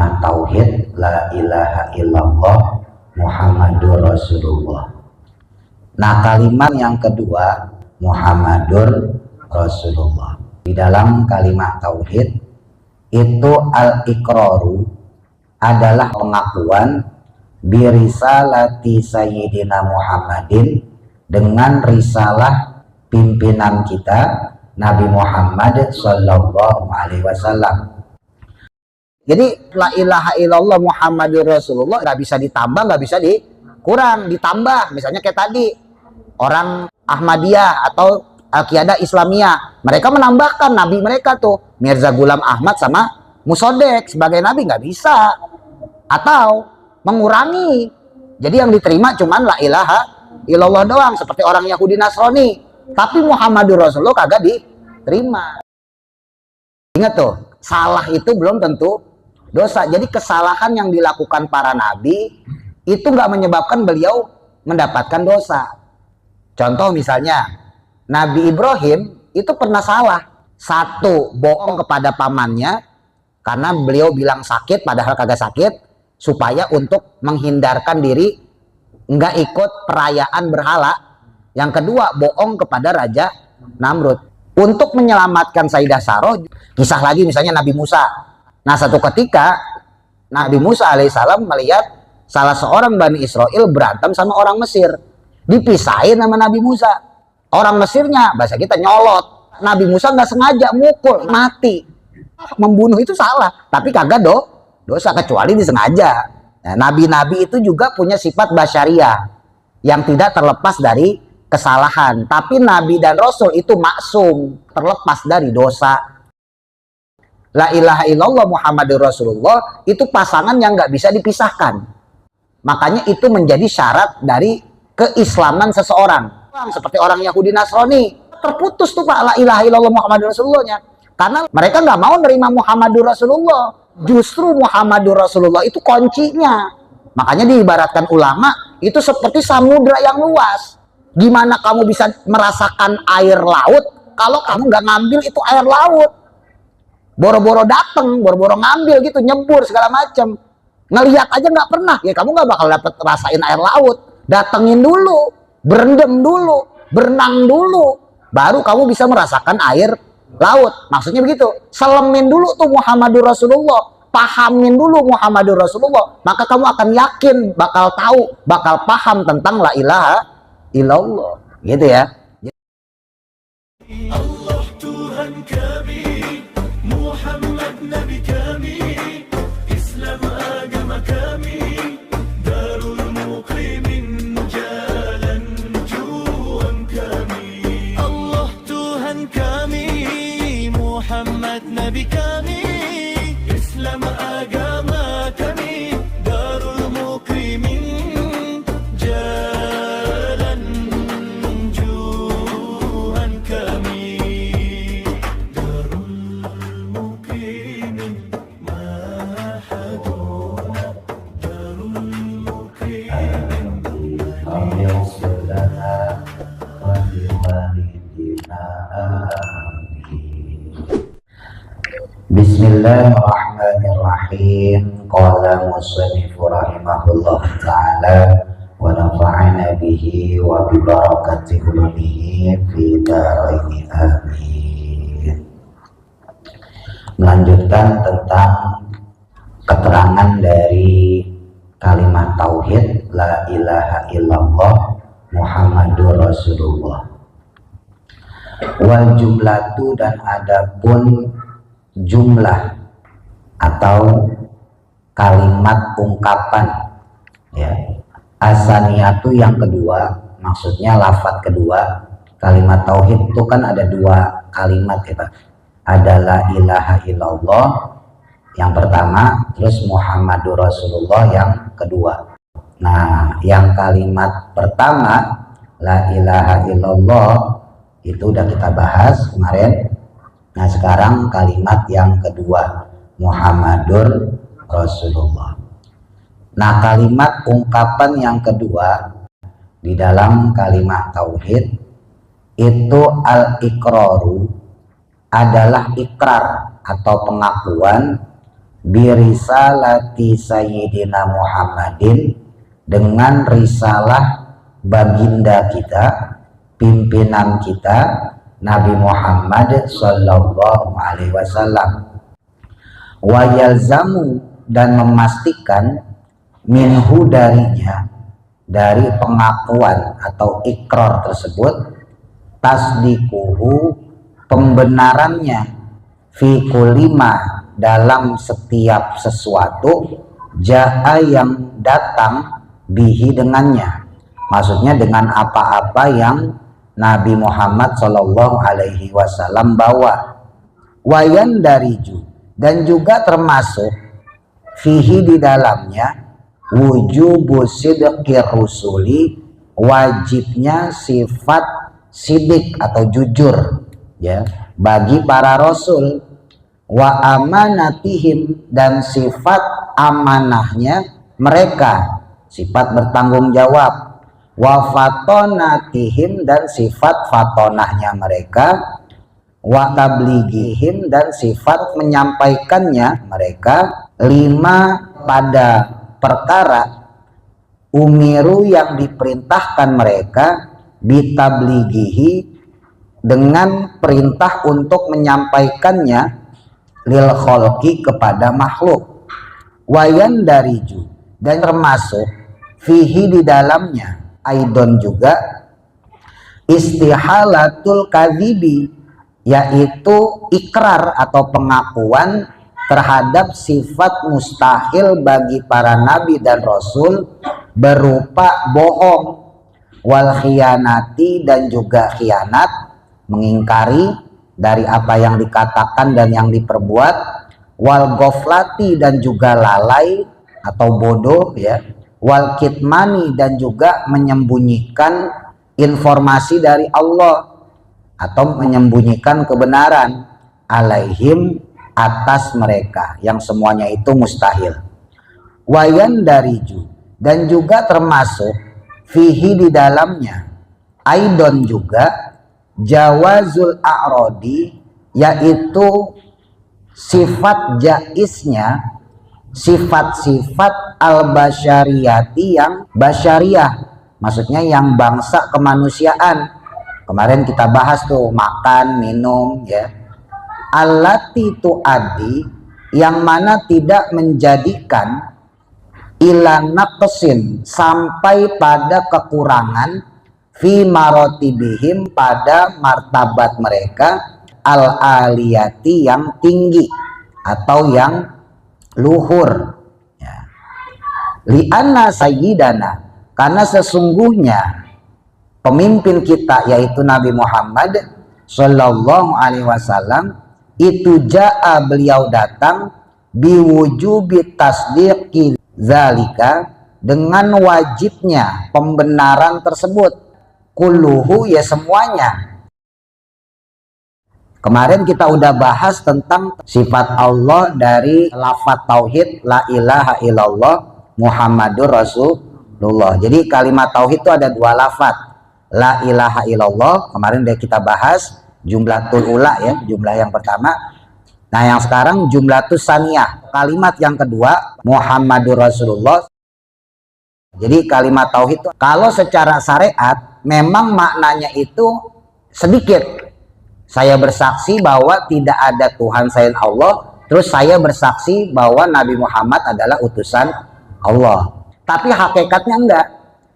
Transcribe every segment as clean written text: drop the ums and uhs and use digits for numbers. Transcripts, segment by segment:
kalimat tauhid la ilaha illallah Muhammadur Rasulullah. Nah, kalimat yang kedua Muhammadur Rasulullah. Di dalam kalimat tauhid itu al-iqraru adalah pengakuan birisalati sayyidina Muhammadin, dengan risalah pimpinan kita Nabi Muhammad sallallahu alaihi wasallam. Jadi la ilaha illallah Muhammadur Rasulullah nggak bisa ditambah, nggak bisa dikurang, ditambah. Misalnya kayak tadi orang Ahmadiyah atau Al-Qiyadah Islamiyah, mereka menambahkan nabi mereka tuh Mirza Ghulam Ahmad sama Musodek sebagai nabi, nggak bisa. Atau mengurangi, jadi yang diterima cuman la ilaha illallah doang, seperti orang Yahudi Nasrani, tapi Muhammadur Rasulullah kagak diterima. Ingat tuh, salah itu belum tentu dosa. Jadi kesalahan yang dilakukan para nabi itu nggak menyebabkan beliau mendapatkan dosa. Contoh misalnya Nabi Ibrahim itu pernah salah. Satu, bohong kepada pamannya karena beliau bilang sakit padahal kagak sakit, supaya untuk menghindarkan diri nggak ikut perayaan berhala. Yang kedua, bohong kepada Raja Namrud. Untuk menyelamatkan Sayyidah Saroh, kisah lagi misalnya Nabi Musa. Nah, satu ketika Nabi Musa alaihissalam melihat salah seorang Bani Israel berantem sama orang Mesir, dipisahin sama Nabi Musa. Orang Mesirnya bahasa kita nyolot, Nabi Musa nggak sengaja mukul, mati. Membunuh itu salah, tapi kagak dosa kecuali disengaja. Nah, nabi-nabi itu juga punya sifat basyariah yang tidak terlepas dari kesalahan, tapi nabi dan rasul itu maksum, terlepas dari dosa. La ilaha illallah Muhammadur Rasulullah itu pasangan yang nggak bisa dipisahkan. Makanya itu menjadi syarat dari keislaman seseorang. Seperti orang Yahudi Nasrani, terputus tuh Pak la ilaha illallah Muhammadur Rasulullahnya, karena mereka nggak mau nerima Muhammadur Rasulullah. Justru Muhammadur Rasulullah itu kuncinya. Makanya diibaratkan ulama itu seperti samudra yang luas. Gimana kamu bisa merasakan air laut kalau kamu nggak ngambil itu air laut? Boro-boro dateng, boro-boro ngambil gitu, nyebur segala macam. Ngelihat aja nggak pernah, ya kamu nggak bakal dapet rasain air laut. Datengin dulu, berendam dulu, berenang dulu, baru kamu bisa merasakan air laut. Maksudnya begitu. Selemin dulu tuh Muhammadur Rasulullah, pahamin dulu Muhammadur Rasulullah, maka kamu akan yakin, bakal tahu, bakal paham tentang la ilaha illallah. Gitu ya. Allah Tuhan kami, Muhammad Nabi kami, Islam agama kami, Darul Muqimin jalan juang kami. Allah Tuhan kami, Muhammad Nabi kami, Islam agama kami, Darul Muqimin jalan juang kami. Darul Muqimin mahaduna, Darul Muqimin Bismillahirrahmanirrahim. Qala musannifu rahimahullah ta'ala wa nafa'ana bihi wa bi barakati ulumihi fi dharaini amin. Melanjutkan tentang keterangan dari kalimat tauhid la ilaha illallah Muhammadur Rasulullah. Wal jumlatu, dan adapun jumlah atau kalimat ungkapan, ya, asaniyatu yang kedua, maksudnya lafaz kedua. Kalimat tauhid itu kan ada dua kalimat ya Pak, ada la ilaha illallah yang pertama, terus Muhammadur Rasulullah yang kedua. Nah, yang kalimat pertama la ilaha illallah itu udah kita bahas kemarin. Nah, sekarang kalimat yang kedua Muhammadur Rasulullah. Nah, kalimat ungkapan yang kedua di dalam kalimat tauhid itu al-iqraru adalah ikrar atau pengakuan birisalati sayyidina Muhammadin, dengan risalah baginda kita, pimpinan kita Nabi Muhammad sallallahu alaihi wasallam. Wa yalzamu, dan memastikan, minhu, darinya, dari pengakuan atau ikrar tersebut, tasdikuhu, pembenarannya, fi kulima, dalam setiap sesuatu, jaa, yang datang, bihi, dengannya, maksudnya dengan apa-apa yang Nabi Muhammad Shallallahu Alaihi Wasallam bawa. Wayan dariju, dan juga termasuk fihi, di dalamnya, wujubu sidqir rusuli, wajibnya sifat sidik atau jujur, ya, bagi para rasul. Wa amanatihim, dan sifat amanahnya mereka, sifat bertanggung jawab. Wa fatonatihim, dan sifat fatonahnya mereka. Wa tabligihim, dan sifat menyampaikannya mereka. Lima, pada perkara, umiru, yang diperintahkan mereka, bitabligihi, dengan perintah untuk menyampaikannya, lil kholqi, kepada makhluk. Wayan dariju, dan termasuk fihi, di dalamnya, aidon, juga, istihalatul kadhibi, yaitu ikrar atau pengakuan terhadap sifat mustahil bagi para nabi dan rasul, berupa bohong, wal khianati, dan juga khianat, mengingkari dari apa yang dikatakan dan yang diperbuat, wal goflati, dan juga lalai atau bodoh, ya, wal kitmani, dan juga menyembunyikan informasi dari Allah atau menyembunyikan kebenaran, alaihim, atas mereka, yang semuanya itu mustahil. Wayan dariju, dan juga termasuk fihi, di dalamnya, aidon, juga, jawazul a'rodi, yaitu sifat jaiznya sifat-sifat al-basyariyati, yang basyariyah, maksudnya yang bangsa kemanusiaan. Kemarin kita bahas tuh, makan, minum, ya. Allati tu'addi, yang mana tidak menjadikan, ila naqsin, sampai pada kekurangan, fi marotibihim, pada martabat mereka, al-aliyati, yang tinggi atau yang luhur, ya. Li'anna sayyidana, karena sesungguhnya pemimpin kita, yaitu Nabi Muhammad Sallallahu Alaihi Wasallam, itu ja'a, beliau datang, biwujubi tasdiqi zalika, dengan wajibnya pembenaran tersebut, kulluhu, ya, semuanya. Kemarin kita udah bahas tentang sifat Allah dari lafaz tauhid la ilaha illallah Muhammadur Rasulullah. Jadi kalimat tauhid itu ada dua lafaz, la ilaha illallah, kemarin udah kita bahas jumlatul ula, ya, jumlah yang pertama. Nah, yang sekarang jumlatus saniyah, kalimat yang kedua, Muhammadur Rasulullah. Jadi kalimat tauhid itu kalau secara syariat memang maknanya itu sedikit. Saya bersaksi bahwa tidak ada Tuhan selain Allah, terus saya bersaksi bahwa Nabi Muhammad adalah utusan Allah. Tapi hakikatnya enggak.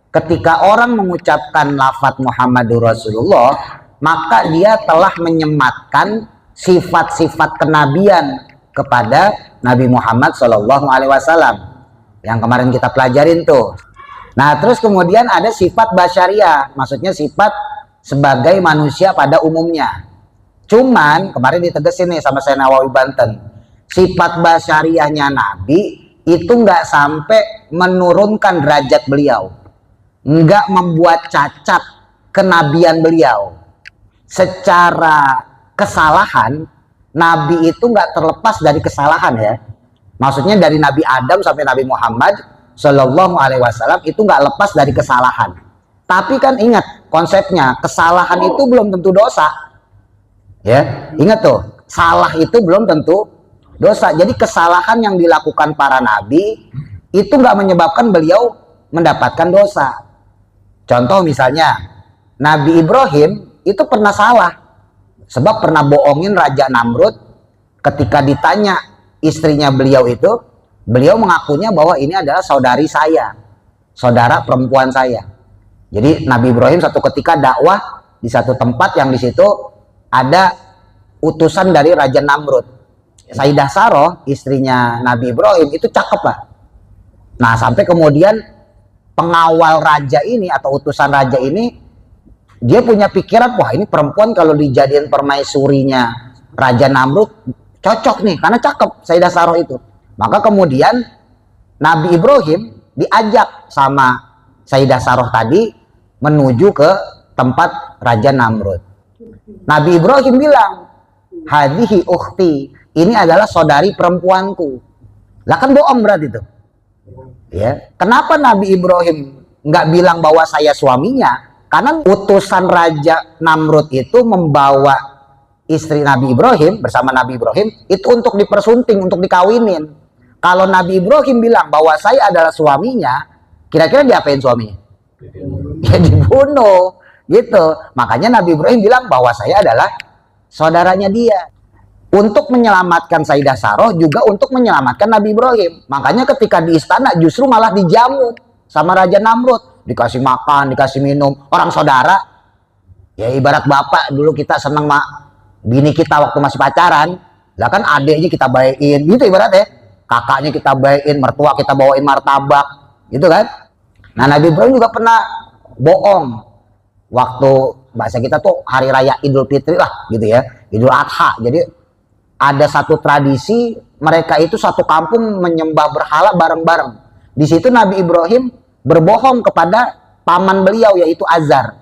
Ketika orang mengucapkan lafaz Muhammadur Rasulullah, maka dia telah menyematkan sifat-sifat kenabian kepada Nabi Muhammad Shallallahu Alaihi Wasallam yang kemarin kita pelajarin tuh. Nah, terus kemudian ada sifat basyariah, maksudnya sifat sebagai manusia pada umumnya. Cuman kemarin ditegesin nih sama saya Nawawi Banten, sifat basyariahnya Nabi itu nggak sampai menurunkan derajat beliau, nggak membuat cacat kenabian beliau. Secara kesalahan, Nabi itu nggak terlepas dari kesalahan, ya. Maksudnya dari Nabi Adam sampai Nabi Muhammad Shallallahu Alaihi Wasallam itu nggak lepas dari kesalahan. Tapi kan ingat konsepnya, kesalahan itu belum tentu dosa. Ya, ingat tuh, salah itu belum tentu dosa. Jadi kesalahan yang dilakukan para nabi itu nggak menyebabkan beliau mendapatkan dosa. Contoh misalnya Nabi Ibrahim itu pernah salah sebab pernah bohongin Raja Namrud. Ketika ditanya istrinya beliau itu, beliau mengakunya bahwa ini adalah saudari saya, saudara perempuan saya. Jadi Nabi Ibrahim satu ketika dakwah di satu tempat yang di situ ada utusan dari Raja Namrud. Sayyidah Saroh, istrinya Nabi Ibrahim itu cakep Pak. Nah sampai kemudian pengawal raja ini atau utusan raja ini, dia punya pikiran, wah ini perempuan kalau dijadiin permaisurinya Raja Namrud cocok nih, karena cakep Sayyidah Saroh itu. Maka kemudian Nabi Ibrahim diajak sama Sayyidah Saroh tadi menuju ke tempat Raja Namrud. Nabi Ibrahim bilang, hadhihi ukhti, ini adalah saudari perempuanku. Lah kan bohong berarti itu. Ya, kenapa Nabi Ibrahim nggak bilang bahwa saya suaminya? Karena utusan Raja Namrud itu membawa istri Nabi Ibrahim bersama Nabi Ibrahim itu untuk dipersunting, untuk dikawinin. Kalau Nabi Ibrahim bilang bahwa saya adalah suaminya, kira-kira diapain suaminya? Ya dibunuh, gitu. Makanya Nabi Ibrahim bilang bahwa saya adalah saudaranya dia. Untuk menyelamatkan Sayyidah Saroh juga untuk menyelamatkan Nabi Ibrahim. Makanya ketika di istana justru malah dijamu sama Raja Namrud, dikasih makan, dikasih minum. Orang saudara, ya ibarat bapak dulu kita seneng bini kita waktu masih pacaran, lah kan adeknya kita bayain, gitu ibaratnya. Kakaknya kita bayain, mertua kita bawain martabak, gitu kan. Nah Nabi Ibrahim juga pernah bohong waktu bahasa kita tuh hari raya Idul Fitri lah gitu ya, Idul Adha. Jadi ada satu tradisi mereka itu satu kampung menyembah berhala bareng-bareng. Di situ Nabi Ibrahim berbohong kepada paman beliau yaitu Azar.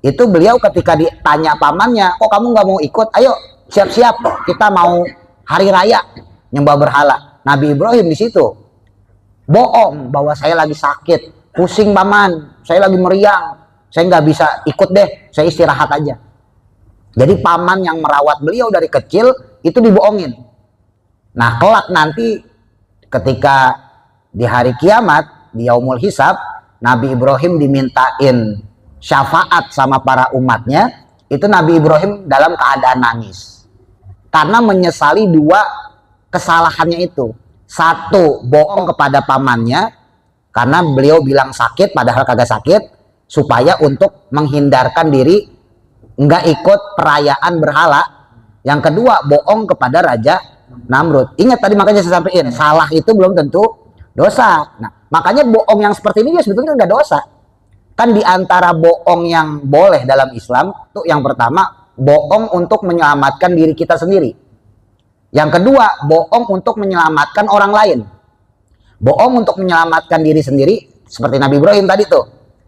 Itu beliau ketika ditanya pamannya, kok kamu nggak mau ikut? Ayo siap-siap, kita mau hari raya nyembah berhala. Nabi Ibrahim di situ bohong bahwa saya lagi sakit, pusing paman, saya lagi meriang, saya nggak bisa ikut deh, saya istirahat aja. Jadi paman yang merawat beliau dari kecil itu dibohongin. Nah kelak nanti ketika di hari kiamat, di yaumul hisab, Nabi Ibrahim dimintain syafaat sama para umatnya. Itu Nabi Ibrahim dalam keadaan nangis karena menyesali dua kesalahannya itu. Satu, bohong kepada pamannya karena beliau bilang sakit padahal kagak sakit, supaya untuk menghindarkan diri nggak ikut perayaan berhala. Yang kedua, bohong kepada Raja Namrud. Ingat tadi makanya saya sampaikan, salah itu belum tentu dosa. Nah, makanya bohong yang seperti ini ya sebetulnya nggak dosa. Kan di antara bohong yang boleh dalam Islam, tuh yang pertama, bohong untuk menyelamatkan diri kita sendiri. Yang kedua, bohong untuk menyelamatkan orang lain. Bohong untuk menyelamatkan diri sendiri, seperti Nabi Ibrahim tadi tuh.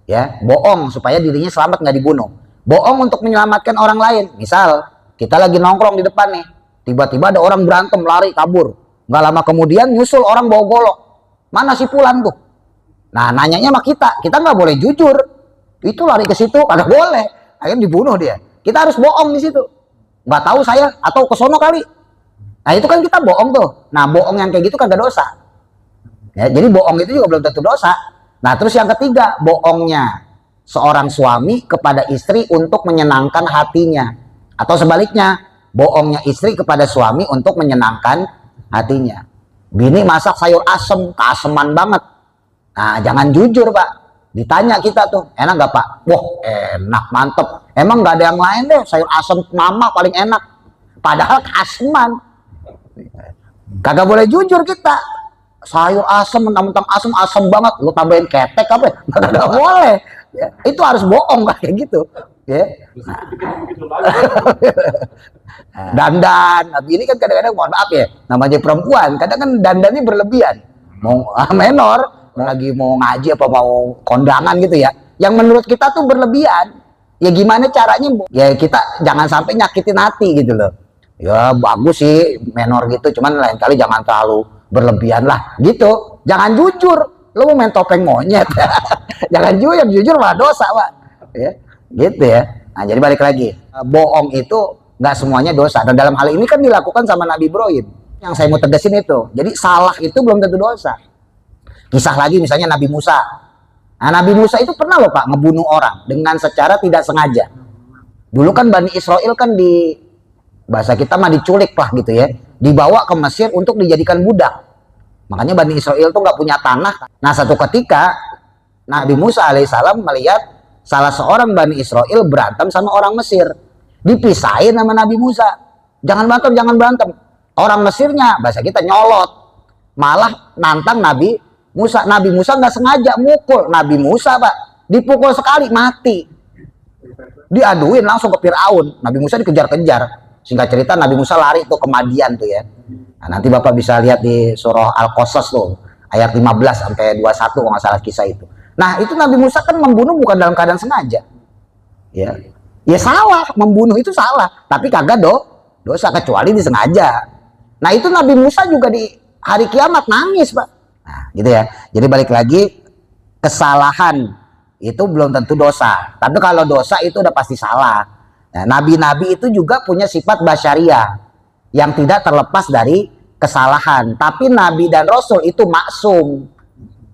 Ya, bohong supaya dirinya selamat nggak dibunuh. Bohong untuk menyelamatkan orang lain. Misal, kita lagi nongkrong di depan nih, tiba-tiba ada orang berantem, lari, kabur. Nggak lama kemudian nyusul orang bawa golok. Mana si Fulan tuh? Nah, nanyanya sama kita nggak boleh jujur. Itu lari ke situ, kagak boleh. Akhirnya dibunuh dia. Kita harus bohong di situ. Nggak tahu saya, atau ke sono kali. Nah, itu kan kita bohong tuh. Nah, bohong yang kayak gitu kagak dosa. Ya, jadi bohong itu juga belum tentu dosa. Nah, terus yang ketiga, bohongnya seorang suami kepada istri untuk menyenangkan hatinya. Atau sebaliknya, bohongnya istri kepada suami untuk menyenangkan hatinya. Bini masak sayur asem, keaseman banget. Nah, jangan jujur Pak. Ditanya kita tuh, enak gak Pak? Wah, enak, mantep. Emang gak ada yang lain deh, sayur asem mama paling enak. Padahal keaseman. Kagak boleh jujur kita. Sayur asem, mentang-mentang asem banget. Lu tambahin ketek apa ya? Kagak boleh. Ya, itu harus bohong kayak gitu. Ya. Dandan, tapi ini kan kadang-kadang mohon maaf ya, namanya perempuan, kadang kan dandannya berlebihan. Mau menor, lagi mau ngaji apa mau kondangan gitu ya. Yang menurut kita tuh berlebihan. Ya gimana caranya? Ya kita jangan sampai nyakitin hati gitu loh. Ya bagus sih menor gitu, cuman lain kali jangan terlalu berlebihan lah gitu. Jangan jujur, lo mau main topeng monyet. Jangan jujur malah dosa Pak. Ya, gitu ya. Nah jadi balik lagi, bohong itu nggak semuanya dosa. Dan dalam hal ini kan dilakukan sama Nabi Ibrahim. Yang saya mau tegasin itu. Jadi salah itu belum tentu dosa. Kisah lagi misalnya Nabi Musa. Nah, Nabi Musa itu pernah loh Pak ngebunuh orang dengan secara tidak sengaja. Dulu kan Bani Israel kan di bahasa kita mah diculik lah gitu ya. Dibawa ke Mesir untuk dijadikan budak. Makanya Bani Israel tuh nggak punya tanah. Nah satu ketika Nabi Musa alaihissalam melihat salah seorang Bani Israel berantem sama orang Mesir. Dipisahin sama Nabi Musa. Jangan berantem, jangan berantem. Orang Mesirnya, bahasa kita nyolot. Malah nantang Nabi Musa. Nabi Musa nggak sengaja mukul. Nabi Musa Pak, dipukul sekali, mati. Diaduin langsung ke Firaun. Nabi Musa dikejar-kejar. Singkat cerita Nabi Musa lari tuh ke Madian tuh ya. Nah, nanti Bapak bisa lihat di surah Al-Qasas tuh. Ayat 15 sampai 21 kalau nggak salah kisah itu. Nah itu Nabi Musa kan membunuh bukan dalam keadaan sengaja. Ya salah, membunuh itu salah. Tapi kagak dosa kecuali disengaja. Nah itu Nabi Musa juga di hari kiamat nangis Pak. Nah gitu ya. Jadi balik lagi, kesalahan itu belum tentu dosa. Tapi kalau dosa itu udah pasti salah. Nah, nabi-nabi itu juga punya sifat basyariah yang tidak terlepas dari kesalahan. Tapi nabi dan rasul itu maksum.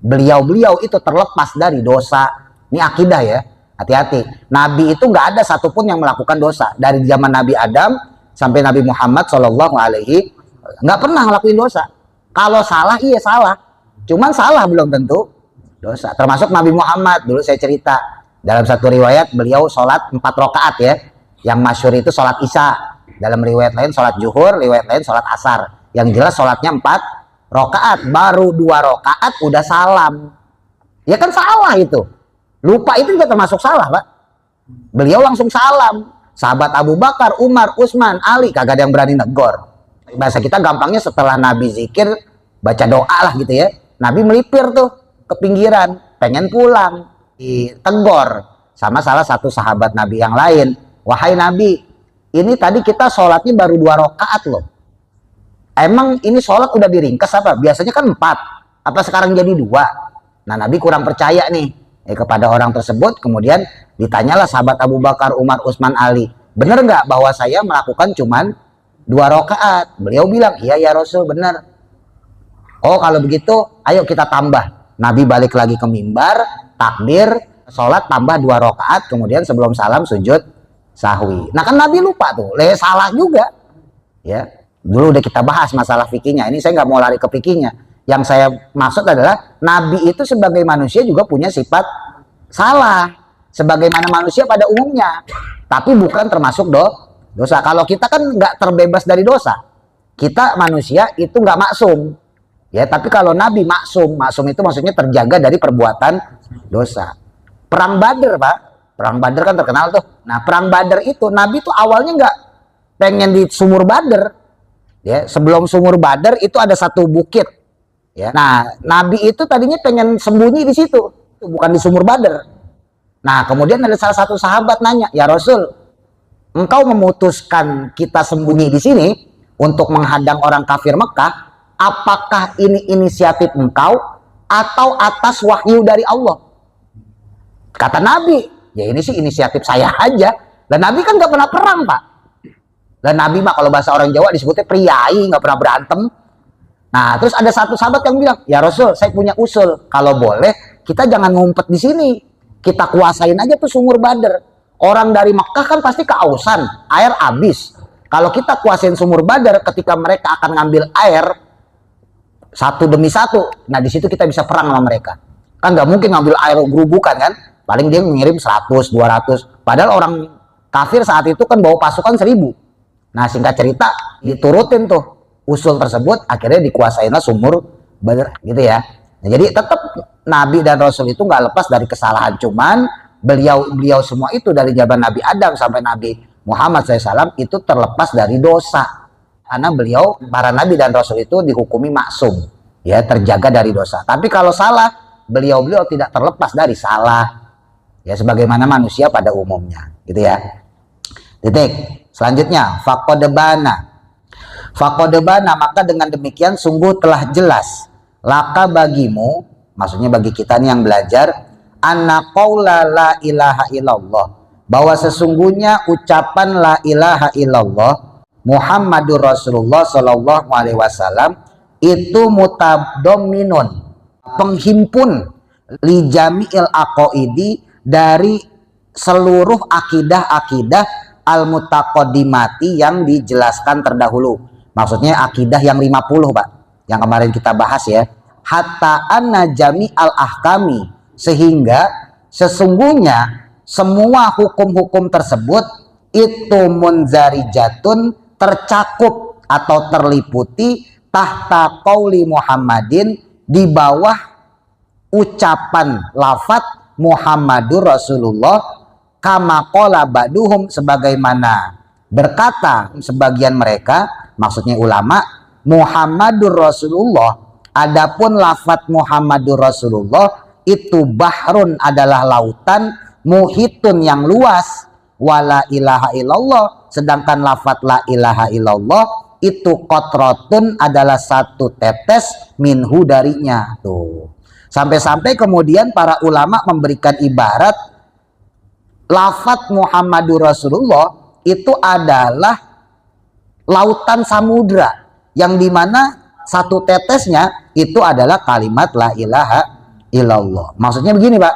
Beliau-beliau itu terlepas dari dosa. Ini akidah ya. Hati-hati. Nabi itu nggak ada satupun yang melakukan dosa. Dari zaman Nabi Adam sampai Nabi Muhammad SAW nggak pernah ngelakuin dosa. Kalau salah, iya salah. Cuman salah belum tentu dosa. Termasuk Nabi Muhammad. Dulu saya cerita. Dalam satu riwayat beliau sholat 4 rakaat ya. Yang masyhur itu sholat isya. Dalam riwayat lain sholat zuhur, riwayat lain sholat asar. Yang jelas sholatnya 4 rakaat. Baru 2 rakaat udah salam. Ya kan salah itu. Lupa itu juga termasuk salah Pak. Beliau langsung salam. Sahabat Abu Bakar, Umar, Utsman, Ali kagak ada yang berani negor. Bahasa kita gampangnya setelah Nabi zikir baca doa lah gitu ya. Nabi melipir tuh ke pinggiran, pengen pulang, ditegur sama salah satu sahabat Nabi yang lain. Wahai Nabi, ini tadi kita sholatnya baru 2 rakaat loh. Emang ini sholat udah diringkas apa? Biasanya kan 4. Apa sekarang jadi 2? Nah Nabi kurang percaya nih kepada orang tersebut. Kemudian ditanyalah sahabat Abu Bakar, Umar, Utsman, Ali. Bener nggak bahwa saya melakukan cuman 2 rakaat? Beliau bilang, iya ya Rasul bener. Oh kalau begitu ayo kita tambah. Nabi balik lagi ke mimbar, takbir, sholat tambah 2 rakaat. Kemudian sebelum salam sujud sahwi. Nah kan Nabi lupa tuh, salah juga. Ya, dulu udah kita bahas masalah fikihnya. Ini saya nggak mau lari ke fikihnya. Yang saya maksud adalah Nabi itu sebagai manusia juga punya sifat salah, sebagaimana manusia pada umumnya. Tapi bukan termasuk dosa. Kalau kita kan nggak terbebas dari dosa. Kita manusia itu nggak maksum. Ya, tapi kalau Nabi maksum. Maksum itu maksudnya terjaga dari perbuatan dosa. Perang Badar Pak. Perang Badar kan terkenal tuh. Nah perang Badar itu Nabi tuh awalnya nggak pengen di sumur Badar. Ya, sebelum sumur Badar itu ada satu bukit. Ya. Nah Nabi itu tadinya pengen sembunyi di situ, bukan di sumur Badar. Nah kemudian ada salah satu sahabat nanya, ya Rasul, engkau memutuskan kita sembunyi di sini untuk menghadang orang kafir Mekah, apakah ini inisiatif engkau atau atas wahyu dari Allah? Kata Nabi, ya ini sih inisiatif saya aja. Dan Nabi kan nggak pernah perang Pak. Dan Nabi mah kalau bahasa orang Jawa disebutnya priai, nggak pernah berantem. Nah terus ada satu sahabat yang bilang, ya Rasul saya punya usul, kalau boleh kita jangan ngumpet di sini. Kita kuasain aja tuh sumur Badar. Orang dari Mekah kan pasti keausan, air habis. Kalau kita kuasain sumur Badar, ketika mereka akan ngambil air satu demi satu, nah di situ kita bisa perang sama mereka. Kan nggak mungkin ngambil air gerubukan kan? Paling dia mengirim 100, 200. Padahal orang kafir saat itu kan bawa pasukan 1000. Nah singkat cerita diturutin tuh usul tersebut, akhirnya dikuasainlah sumur Badar gitu ya. Nah, jadi tetap Nabi dan Rasul itu nggak lepas dari kesalahan, cuman beliau semua itu dari zaman Nabi Adam sampai Nabi Muhammad SAW itu terlepas dari dosa, karena beliau para Nabi dan Rasul itu dihukumi maksum, ya terjaga dari dosa. Tapi kalau salah, beliau tidak terlepas dari salah, ya sebagaimana manusia pada umumnya, gitu ya. Titik. Selanjutnya, faqadbana, maka dengan demikian sungguh telah jelas laka bagimu, maksudnya bagi kita nih yang belajar, anna qaula la ilaha illallah, bahwa sesungguhnya ucapan la ilaha illallah Muhammadur Rasulullah Shallallahu Alaihi Wasallam itu mutadamminun, penghimpun li jami'il aqaidi, dari seluruh akidah-akidah al-mutaqaddimati yang dijelaskan terdahulu. Maksudnya akidah yang 50, Pak, yang kemarin kita bahas ya. Hatta anna jami'al ahkami, sehingga sesungguhnya semua hukum-hukum tersebut itu munzarijatun, tercakup atau terliputi tahta qauli Muhammadin, di bawah ucapan lafaz Muhammadur Rasulullah, kama qala ba'duhum, sebagaimana berkata sebagian mereka, maksudnya ulama, Muhammadur Rasulullah, adapun lafaz Muhammadur Rasulullah itu bahrun, adalah lautan, muhitun, yang luas, wala ilaha illallah, sedangkan lafaz la ilaha illallah itu qatrotun, adalah satu tetes, minhu, darinya. Tuh, sampai-sampai kemudian para ulama memberikan ibarat lafaz Muhammadur Rasulullah itu adalah lautan samudra, yang dimana satu tetesnya itu adalah kalimat la ilaha illallah. Maksudnya begini, Pak,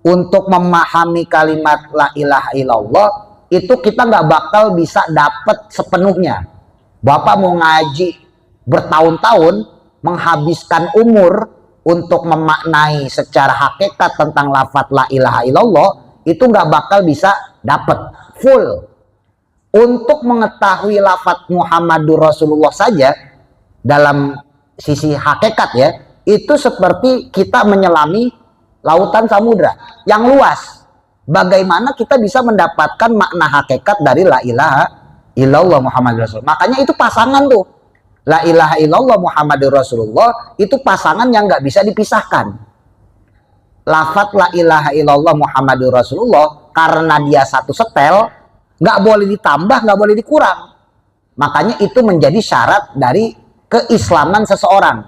untuk memahami kalimat la ilaha illallah itu kita nggak bakal bisa dapat sepenuhnya. Bapak mau ngaji bertahun-tahun, menghabiskan umur untuk memaknai secara hakikat tentang lafaz la ilaha illallah, itu nggak bakal bisa dapat full. Untuk mengetahui lafaz Muhammadur Rasulullah saja dalam sisi hakikat ya, itu seperti kita menyelami lautan samudra yang luas. Bagaimana kita bisa mendapatkan makna hakikat dari la ilaha illallah Muhammadur Rasulullah? Makanya itu pasangan tuh, la ilaha illallah Muhammadur Rasulullah itu pasangan yang nggak bisa dipisahkan. Lafaz la ilaha illallah Muhammadur Rasulullah karena dia satu setel, nggak boleh ditambah, nggak boleh dikurang. Makanya itu menjadi syarat dari keislaman seseorang.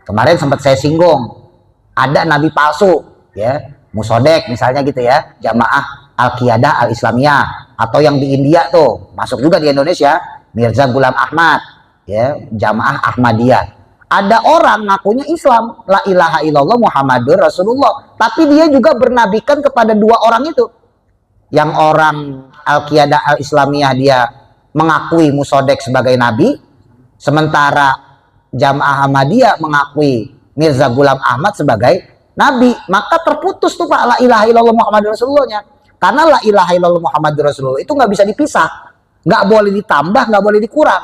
Kemarin sempat saya singgung, ada nabi palsu ya, Musodek misalnya gitu ya, Jamaah Al-Qiyadah Al-Islamiyah, atau yang di India tuh masuk juga di Indonesia, Mirza Ghulam Ahmad ya, Jamaah Ahmadiyah. Ada orang ngakunya Islam, la ilaha illallah Muhammadur Rasulullah, tapi dia juga bernabikan kepada dua orang itu. Yang orang Al-Qiyadah Al-Islamiyah dia mengakui Musodek sebagai nabi, sementara Jamaah Ahmadiyah mengakui Mirza Ghulam Ahmad sebagai nabi. Maka terputus tuh Pak la ilaha illallah Muhammadur Rasulullah-nya. Karena la ilaha illallah Muhammadur Rasulullah itu nggak bisa dipisah, nggak boleh ditambah, nggak boleh dikurang,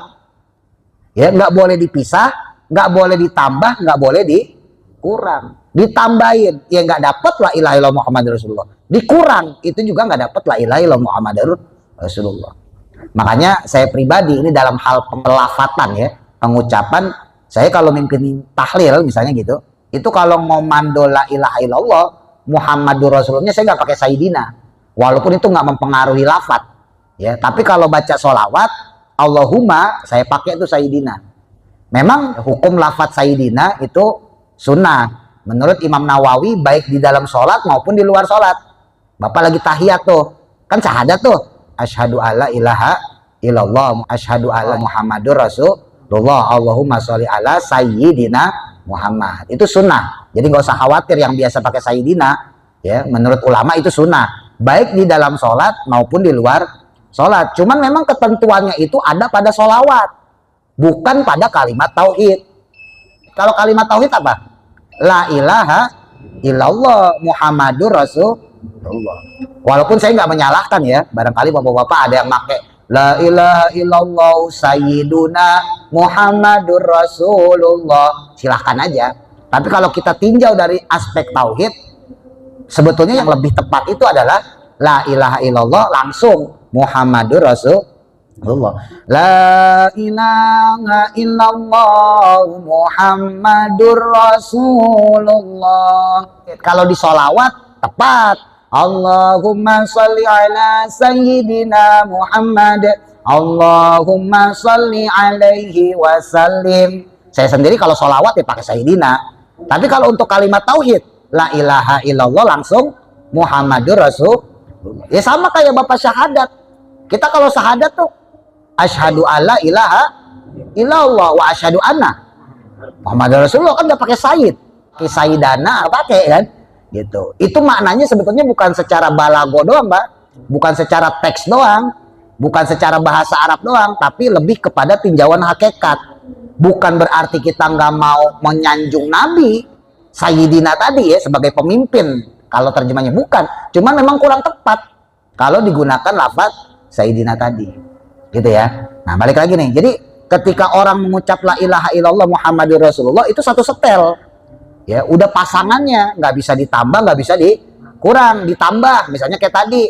ya, nggak boleh dipisah, nggak boleh ditambah, nggak boleh dikurang. Ditambahin ya nggak dapat la ilaha illallah Muhammadur Rasulullah, dikurang itu juga nggak dapat la ilaha illallah Muhammadur Rasulullah. Makanya saya pribadi ini dalam hal pelafatan ya, pengucapan, saya kalau mimpin tahlil misalnya gitu, itu kalau ngomando la ilaha illallah Muhammadur Rasulullah saya nggak pakai Sayyidina, walaupun itu nggak mempengaruhi lafaz ya, tapi kalau baca sholawat Allahumma saya pakai itu Sayyidina. Memang hukum lafaz Sayyidina itu sunnah menurut Imam Nawawi, baik di dalam sholat maupun di luar sholat. Bapak lagi tahiyat tuh kan syahadat tuh, asyhadu alla ilaha illallah, asyhadu alla Muhammadur Rasulullah, Allahumma sholli ala Sayyidina Muhammad. Itu sunnah, jadi nggak usah khawatir yang biasa pakai Sayyidina ya, menurut ulama itu sunnah baik di dalam sholat maupun di luar sholat. Cuman memang ketentuannya itu ada pada sholawat, bukan pada kalimat tauhid. Kalau kalimat tauhid apa? La ilaha illallah Muhammadur Rasulullah. Walaupun saya nggak menyalahkan ya, barangkali bapak-bapak ada yang pakai la ilaha illallah sayyiduna Muhammadur Rasulullah, silahkan aja. Tapi kalau kita tinjau dari aspek tauhid, sebetulnya yang lebih tepat itu adalah la ilaha illallah langsung Muhammadur Rasulullah. La ilaha illallah Muhammadur Rasulullah. Kalau di sholawat tepat, Allahumma sholli ala Sayyidina Muhammad, Allahumma sholli alaihi wasallim. Saya sendiri kalau sholawat ya pakai Sayyidina. Tapi kalau untuk kalimat tauhid, la ilaha illallah langsung Muhammadur Rasulullah. Ya sama kayak bapak syahadat. Kita kalau syahadat tuh Asyhadu alla ilaha illallah wa asyhadu anna Muhammad Rasulullah, kan nggak pakai sayyid, pakai sayyidana pakai kan gitu. Itu maknanya sebetulnya bukan secara balago doang, Mbak, bukan secara teks doang, bukan secara bahasa Arab doang, tapi lebih kepada tinjauan hakikat. Bukan berarti kita nggak mau menyanjung Nabi Sayyidina tadi ya sebagai pemimpin, kalau terjemahnya bukan, cuman memang kurang tepat kalau digunakan lafaz Sayyidina tadi gitu ya. Nah balik lagi nih, jadi ketika orang mengucap la ilaha illallah Muhammadur Rasulullah itu satu setel ya, udah pasangannya, nggak bisa ditambah, nggak bisa dikurang, ditambah. Misalnya kayak tadi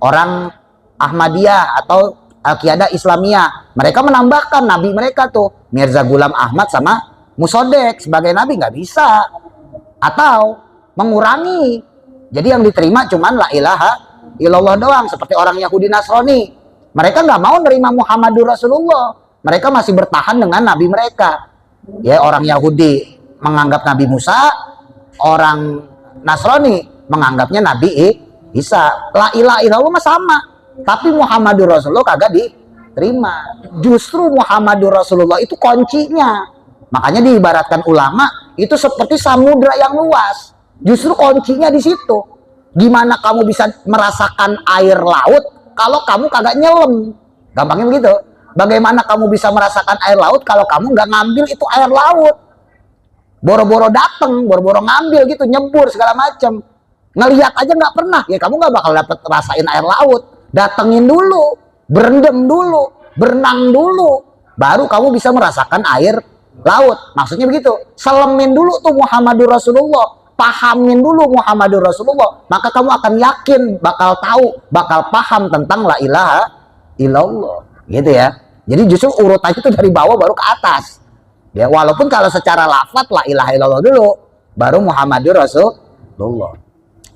orang Ahmadiyah atau Al-Qiyadah Islamiyah, mereka menambahkan nabi mereka tuh Mirza Ghulam Ahmad sama Musodek sebagai nabi, nggak bisa. Atau mengurangi, jadi yang diterima cuman la ilaha illallah doang. Seperti orang Yahudi Nasrani, mereka nggak mau nerima Muhammadur Rasulullah, mereka masih bertahan dengan nabi mereka ya. Orang Yahudi menganggap Nabi Musa, orang Nasrani menganggapnya Nabi Isa. La ilaha illallah mah sama, tapi Muhammadur Rasulullah kagak diterima. Justru Muhammadur Rasulullah itu kuncinya. Makanya diibaratkan ulama itu seperti samudra yang luas. Justru kuncinya di situ. Gimana kamu bisa merasakan air laut kalau kamu kagak nyelam? Gampangnya begitu. Bagaimana kamu bisa merasakan air laut kalau kamu nggak ngambil itu air laut? Boro-boro dateng, boro-boro ngambil gitu, nyebur segala macam. Ngelihat aja nggak pernah, ya kamu nggak bakal dapet rasain air laut. Datengin dulu, berendam dulu, berenang dulu, baru kamu bisa merasakan air laut. Maksudnya begitu. Selemin dulu tuh Muhammadur Rasulullah, pahamin dulu Muhammadur Rasulullah, maka kamu akan yakin, bakal tahu, bakal paham tentang la ilaha illallah. Gitu ya. Jadi justru urutannya itu dari bawah baru ke atas. Ya, walaupun kalau secara lafaz la ilaha illallah dulu, baru Muhammadur Rasulullah.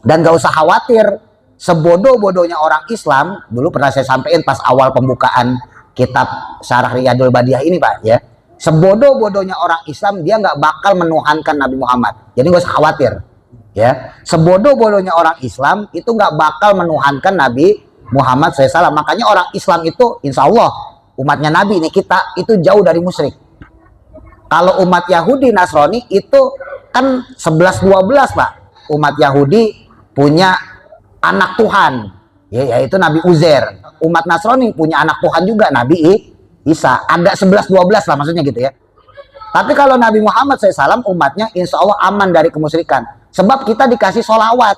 Dan gak usah khawatir, sebodoh-bodohnya orang Islam, dulu pernah saya sampaikan pas awal pembukaan kitab Syarah Riyadul Badiah ini Pak ya. Sebodoh-bodohnya orang Islam, dia nggak bakal menuhankan Nabi Muhammad. Jadi gak usah khawatir. Ya, sebodoh-bodohnya orang Islam itu nggak bakal menuhankan Nabi Muhammad SAW. Makanya orang Islam itu, insya Allah umatnya Nabi ini, kita itu jauh dari musyrik. Kalau umat Yahudi Nasrani itu kan 11-12 Pak. Umat Yahudi punya anak Tuhan, ya, yaitu Nabi Uzair. Umat Nasrani punya anak Tuhan juga, Nabi Isa. Agak 11-12 lah maksudnya gitu ya. Tapi kalau Nabi Muhammad SAW umatnya insya Allah aman dari kemusyrikan. Sebab kita dikasih sholawat.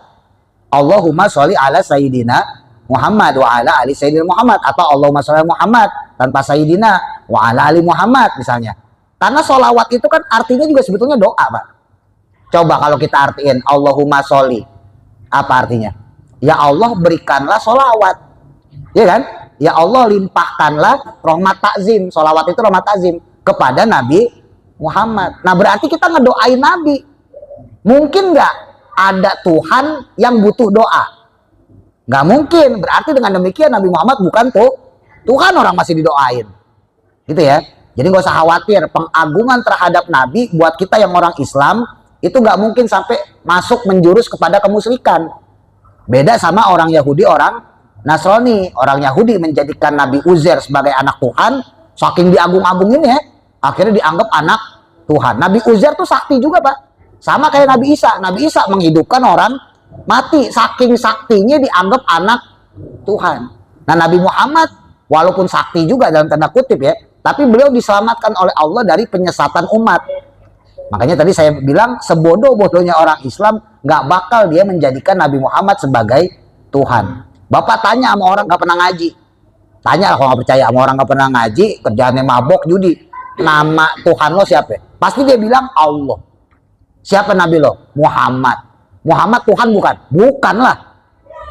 Allahumma sholli ala Sayyidina Muhammad wa ala ali Sayyidina Muhammad. Atau Allahumma sholli Muhammad tanpa Sayyidina wa ala ali Muhammad misalnya. Karena sholawat itu kan artinya juga sebetulnya doa Pak. Coba kalau kita artiin Allahumma sholli, apa artinya? Ya Allah berikanlah sholawat, ya kan? Ya Allah limpahkanlah rahmat takzim. Sholawat itu rahmat takzim kepada Nabi Muhammad. Nah berarti kita ngedoain Nabi. Mungkin nggak ada Tuhan yang butuh doa? Nggak mungkin. Berarti dengan demikian Nabi Muhammad bukan Tuhan orang masih didoain, gitu ya. Jadi nggak usah khawatir, pengagungan terhadap Nabi buat kita yang orang Islam itu nggak mungkin sampai masuk menjurus kepada kemusyrikan. Beda sama orang Yahudi, orang Nasrani. Orang Yahudi menjadikan Nabi Uzair sebagai anak Tuhan, saking diagung-agungin ya, akhirnya dianggap anak Tuhan. Nabi Uzair tuh sakti juga Pak, sama kayak Nabi Isa. Nabi Isa menghidupkan orang mati, saking saktinya dianggap anak Tuhan. Nah Nabi Muhammad walaupun sakti juga dalam tanda kutip ya, tapi beliau diselamatkan oleh Allah dari penyesatan umat. Makanya tadi saya bilang sebodoh-bodohnya orang Islam nggak bakal dia menjadikan Nabi Muhammad sebagai Tuhan. Bapak tanya sama orang nggak pernah ngaji, tanya lah kalau nggak percaya sama orang nggak pernah ngaji, kerjaannya mabok, judi, nama Tuhan lo siapa? Pasti dia bilang Allah. Siapa Nabi lo? Muhammad. Muhammad Tuhan bukan? Bukan lah.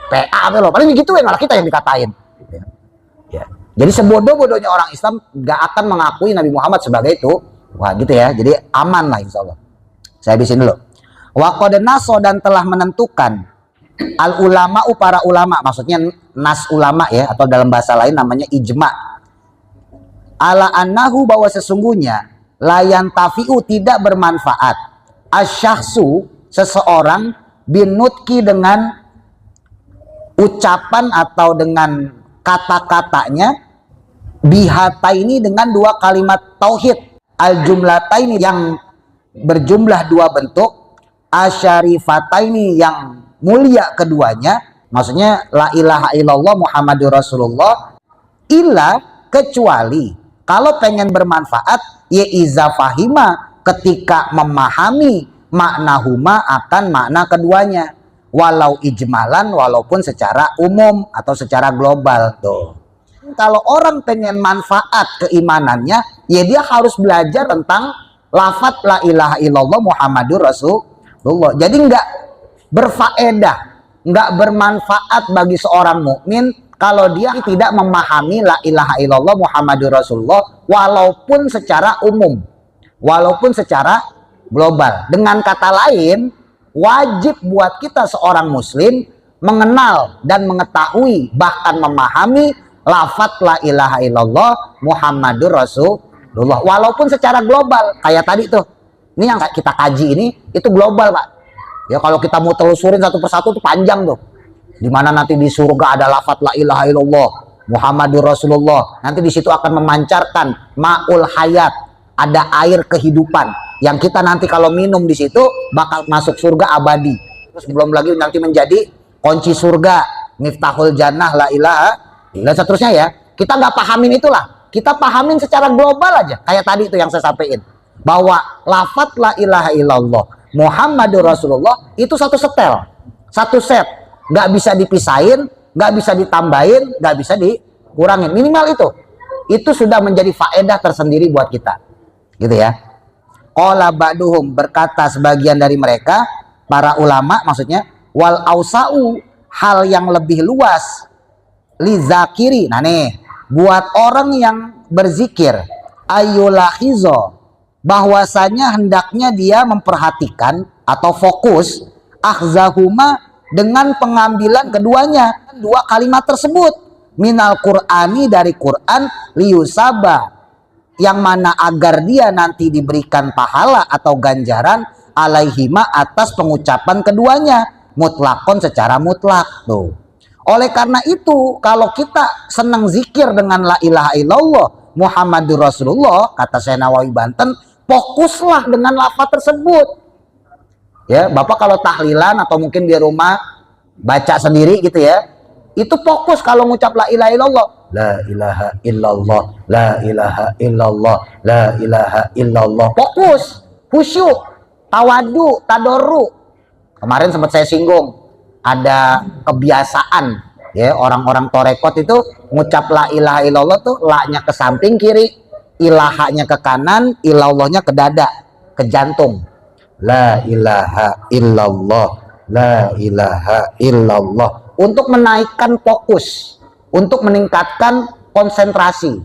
PA lo. Paling gitu ya, malah kita yang dikatain. Ya. Jadi sebodoh-bodohnya orang Islam gak akan mengakui Nabi Muhammad sebagai itu. Wah gitu ya. Jadi aman lah insya Allah. Saya habisin dulu. Wa qad naso, dan telah menentukan al ulama'u, para ulama, maksudnya nas ulama ya, atau dalam bahasa lain namanya ijma. Ala annahu, bahwa sesungguhnya layan tafi'u, tidak bermanfaat, asyahsu, seseorang, binutki, dengan ucapan atau dengan kata-katanya, bihataini dengan dua kalimat tauhid, al jumlataini yang berjumlah dua bentuk, asyarifataini yang mulia keduanya, maksudnya la ilaha illallah Muhammadur Rasulullah, illa kecuali kalau pengen bermanfaat ya iza fahima ketika memahami maknahuma akan makna keduanya, walau ijmalan walaupun secara umum atau secara global tuh. Kalau orang pengen manfaat keimanannya, ya dia harus belajar tentang lafadz la ilaha illallah Muhammadur Rasulullah. Jadi nggak berfaedah, nggak bermanfaat bagi seorang mukmin kalau dia tidak memahami la ilaha illallah Muhammadur Rasulullah walaupun secara umum, walaupun secara global. Dengan kata lain, wajib buat kita seorang muslim mengenal dan mengetahui bahkan memahami lafadz la ilaha illallah Muhammadur Rasulullah walaupun secara global. Kayak tadi tuh, ini yang kita kaji ini itu global Pak ya. Kalau kita mau telusurin satu persatu tuh panjang tuh, dimana nanti di surga ada lafadz la ilaha illallah Muhammadur Rasulullah, nanti di situ akan memancarkan ma'ul hayat, ada air kehidupan yang kita nanti kalau minum di situ bakal masuk surga abadi. Terus belum lagi nanti menjadi kunci surga, miftahul jannah la ilaha, dan seterusnya ya. Kita nggak pahamin itulah, kita pahamin secara global aja. Kayak tadi itu yang saya sampaikan, bahwa lafadz la ilaha illallah Muhammadur Rasulullah itu satu setel, satu set, nggak bisa dipisahin, nggak bisa ditambahin, nggak bisa dikurangin. Minimal itu sudah menjadi faedah tersendiri buat kita, gitu ya. Qala ba'duhum, berkata sebagian dari mereka, para ulama maksudnya, wal ausa'u, hal yang lebih luas, li zakiri, nah nih buat orang yang berzikir, ayulahizo, bahwasanya hendaknya dia memperhatikan atau fokus, akhzahuma, dengan pengambilan keduanya, dua kalimat tersebut, minal qur'ani, dari Quran, liyusaba, yang mana agar dia nanti diberikan pahala atau ganjaran, alaihima, atas pengucapan keduanya, mutlakon, secara mutlak tuh. Oleh karena itu, kalau kita senang zikir dengan la ilaha illallah Muhammadur Rasulullah, kata Syekh Nawawi Banten, fokuslah dengan lafaz tersebut. Ya, Bapak kalau tahlilan atau mungkin di rumah baca sendiri gitu ya, itu fokus kalau ngucap la ilaha illallah, la ilaha illallah, la ilaha illallah, la ilaha illallah, fokus, khusyuk, tawadu, tadoru. Kemarin sempat saya singgung, ada kebiasaan ya orang-orang torekot itu ngucap la ilaha illallah tuh la-nya ke samping kiri, ilahanya ke kanan, illallahnya ke dada, ke jantung. La ilaha illallah, la ilaha illallah, untuk menaikkan fokus, untuk meningkatkan konsentrasi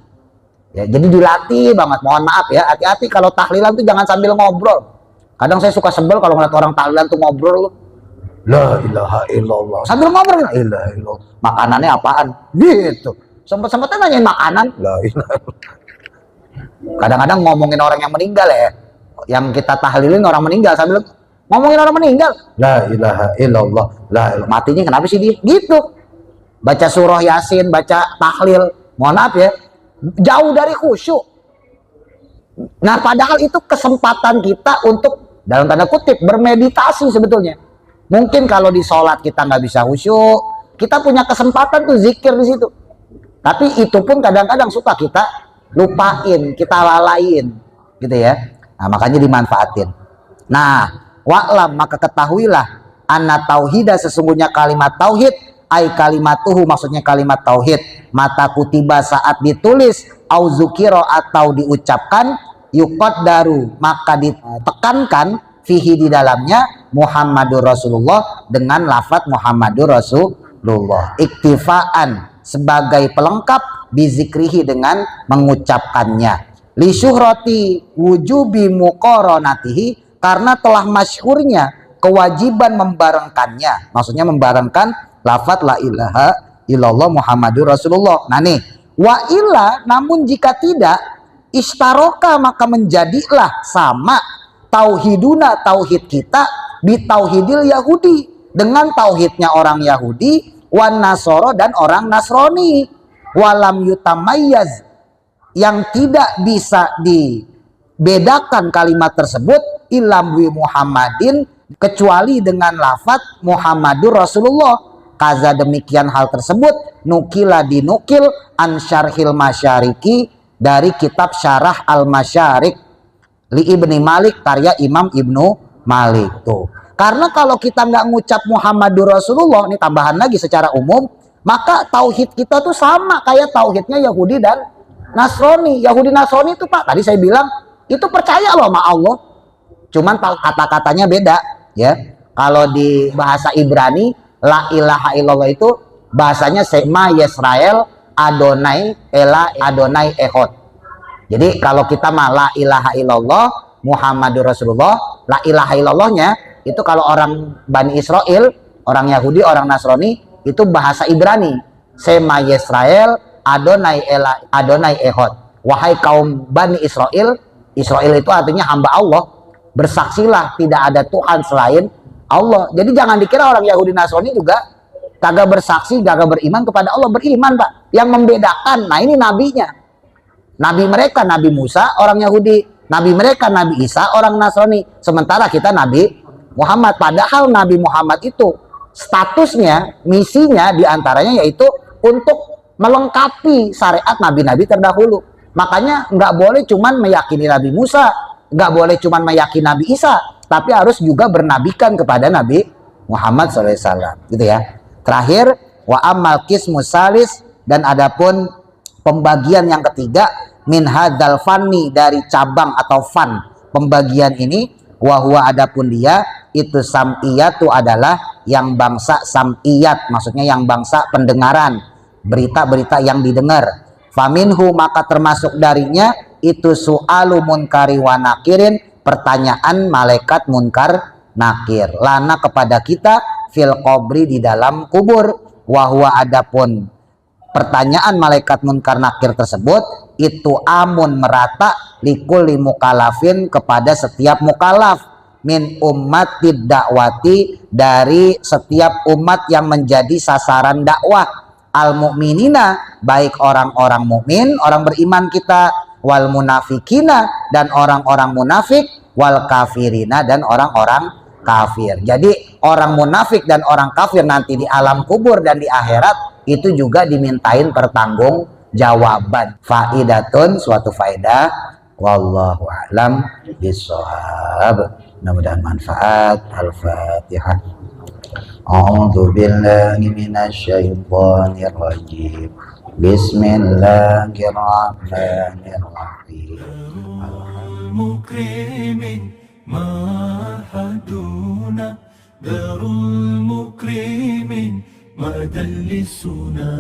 ya. Jadi dilatih banget. Mohon maaf ya, hati-hati kalau tahlilan tuh jangan sambil ngobrol. Kadang saya suka sebel kalau ngeliat orang tahlilan tuh ngobrol, la ilaha illallah sambil ngobrol, la ilaha illallah, makanannya apaan gitu, sempet-sempetnya nanyain makanan, la ilaha. Kadang-kadang ngomongin orang yang meninggal ya, yang kita tahlilin orang meninggal, sambil ngomongin orang meninggal, la ilaha illallah, la ilaha. Matinya kenapa sih dia gitu? Baca surah Yasin, baca tahlil, mohon maaf ya, jauh dari khusyuk. Nah padahal itu kesempatan kita untuk, dalam tanda kutip, bermeditasi sebetulnya. Mungkin kalau di sholat kita nggak bisa khusyuk, kita punya kesempatan tuh zikir di situ. Tapi itu pun kadang-kadang suka kita lupain, kita lalain, gitu ya. Nah makanya dimanfaatin. Nah wa'lam, maka ketahuilah, anna tauhida, sesungguhnya kalimat tauhid, ai kalimatuhu, maksudnya kalimat tauhid, mata kutiba, saat ditulis, au zukiro, atau diucapkan, yuqaddaru, maka ditekankan, fihi, di dalamnya, Muhammadur Rasulullah, dengan lafaz Muhammadur Rasulullah, iktifaan, sebagai pelengkap, bizikrihi, dengan mengucapkannya, li syuhrati wujubi muqaranatihi, karena telah masyhurnya kewajiban membarengkannya, maksudnya membarengkan lafaz la ilaha illallah Muhammadur Rasulullah. Nah nih, wa illa, namun jika tidak, istaroka, maka menjadilah sama, tauhiduna, tauhid kita, bitauhidil Yahudi, dengan tauhidnya orang Yahudi, wan nasoro, dan orang Nasrani, walam yutamayyaz, yang tidak bisa dibedakan kalimat tersebut ilam wi Muhammadin, kecuali dengan lafadz Muhammadur Rasulullah. Kaza demikian hal tersebut nukila dinukil an syarhil masyariki, dari kitab syarah al masyarik li Ibni Malik, karya Imam Ibnu Malik. Tuh, karena kalau kita nggak ngucap Muhammadur Rasulullah, ini tambahan lagi secara umum, maka tauhid kita tuh sama kayak tauhidnya Yahudi dan Nasrani. Yahudi Nasrani itu Pak, tadi saya bilang itu percaya loh sama Allah, cuman kata-katanya beda ya. Kalau di bahasa Ibrani la ilaha illallah itu bahasanya Sema Yisrael Adonai Ela Adonai Ehod. Jadi kalau kita mah la ilaha illallah Muhammadur Rasulullah, la ilaha illallahnya itu kalau orang Bani Israel, orang Yahudi, orang Nasrani, itu bahasa Ibrani Sema Yisrael Adonai Ela Adonai Ehod. Wahai kaum Bani Israel, Israel itu artinya hamba Allah, bersaksilah tidak ada Tuhan selain Allah. Jadi jangan dikira orang Yahudi Nasrani juga kagak bersaksi, kagak beriman kepada Allah. Beriman Pak. Yang membedakan, nah ini nabinya. Nabi mereka Nabi Musa orang Yahudi, nabi mereka Nabi Isa orang Nasrani. Sementara kita Nabi Muhammad. Padahal Nabi Muhammad itu statusnya, misinya diantaranya yaitu untuk melengkapi syariat nabi-nabi terdahulu. Makanya nggak boleh cuman meyakini Nabi Musa, nggak boleh cuman meyakini Nabi Isa, tapi harus juga bernabikan kepada Nabi Muhammad SAW, gitu ya. Terakhir, wa amal qismus salis, dan adapun pembagian yang ketiga, min hadzal fanni, dari cabang atau fan pembagian ini, wa huwa adapun dia itu sam'iyatu adalah yang bangsa sam'iyat, maksudnya yang bangsa pendengaran, berita-berita yang didengar. Faminhu, maka termasuk darinya itu su'alu munkari wa nakirin, pertanyaan malaikat munkar nakir, lana kepada kita, fil qabri di dalam kubur. Wahwa adapun pertanyaan malaikat munkar nakir tersebut itu amun merata likulli mukalafin kepada setiap mukalaf, min ummatid dakwati, dari setiap umat yang menjadi sasaran dakwah, al mukminina, baik orang-orang mukmin, orang beriman kita, wal munafikina, dan orang-orang munafik, wal kafirina, dan orang-orang kafir. Jadi orang munafik dan orang kafir nanti di alam kubur dan di akhirat itu juga dimintain pertanggung jawaban. Faidatun, suatu faedah. Wallahu a'lam bishawab. Mudah-mudahan manfaat. Al-Fatihah. A'udzu billahi minasyaitonir rajim. Bismillahirrahmanirrahim. المكرمين معهدنا دار المكرمين مدى للسنا